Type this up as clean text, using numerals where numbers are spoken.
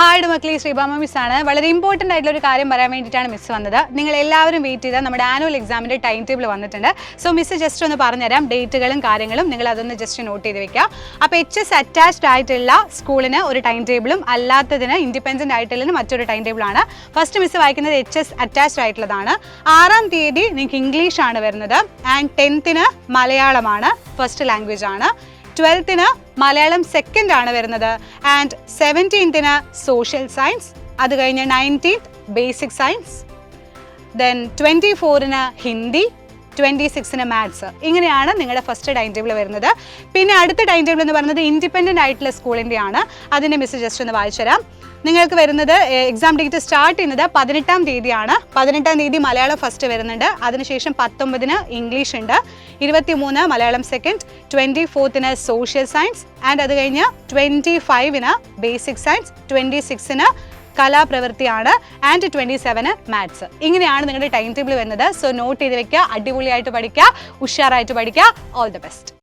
Hi മക്കളി, Sreebhama മിസ്സാണ്. വളരെ important ആയിട്ടുള്ള ഒരു കാര്യം പറയാൻ വേണ്ടിയിട്ടാണ് മിസ് വന്നത്. നിങ്ങൾ എല്ലാവരും വെയിറ്റ് ചെയ്താൽ നമ്മുടെ ആനുവൽ എക്സാമിൻ്റെ ടൈം ടേബിൾ വന്നിട്ടുണ്ട്. സോ മിസ് ജസ്റ്റ് ഒന്ന് പറഞ്ഞുതരാം ഡേറ്റുകളും കാര്യങ്ങളും. നിങ്ങൾ അതൊന്ന് ജസ്റ്റ് നോട്ട് ചെയ്ത് വെക്കുക. അപ്പോൾ HS അറ്റാച്ച്ഡ് ആയിട്ടുള്ള സ്കൂളിന് ഒരു ടൈം ടേബിളും അല്ലാത്തതിന് ഇൻഡിപെൻഡൻ്റ് ആയിട്ടുള്ളതിന് മറ്റൊരു ടൈം ടേബിളാണ്. ഫസ്റ്റ് മിസ് വായിക്കുന്നത് HS അറ്റാച്ച്ഡ് ആയിട്ടുള്ളതാണ്. 6-ാം തീയതി നിങ്ങൾക്ക് ഇംഗ്ലീഷാണ് വരുന്നത്. ആൻഡ് 10th മലയാളമാണ്, ഫസ്റ്റ് ലാംഗ്വേജ് ആണ്. 12th മലയാളം സെക്കൻഡ് ആണ് വരുന്നത്. And 17th social science. അത് കഴിഞ്ഞ് 19th basic science. Then 24 Hindi, 26 maths. ഇങ്ങനെയാണ് നിങ്ങളുടെ ഫസ്റ്റ് ടൈം ടേബിൾ വരുന്നത്. പിന്നെ അടുത്ത ടൈം ടേബിൾ എന്ന് പറയുന്നത് ഇൻഡിപെൻഡൻ്റ് ആയിട്ടുള്ള സ്കൂളിൻ്റെ ആണ്. അതിൻ്റെ മിസ് ജസ്റ്റ് ഒന്ന് വായിച്ചു തരാം. നിങ്ങൾക്ക് വരുന്നത് എക്സാം ഡേറ്റ് സ്റ്റാർട്ട് ചെയ്യുന്നത് 18-ാം തീയതിയാണ്. 18-ാം തീയതി മലയാളം ഫസ്റ്റ് വരുന്നുണ്ട്. അതിനുശേഷം 19 ഇംഗ്ലീഷ് ഉണ്ട്, 23 Malayalam second, 24 social science. And അത് കഴിഞ്ഞ് 25 ബേസിക് സയൻസ്, 26 കലാപ്രവൃത്തിയാണ്. And 27 maths. ഇങ്ങനെയാണ് നിങ്ങളുടെ ടൈം ടേബിൾ വരുന്നത്. സോ നോട്ട് ചെയ്ത് വെക്കുക, അടിപൊളിയായിട്ട് പഠിക്കുക, ഉഷാറായിട്ട് പഠിക്കുക. All the best.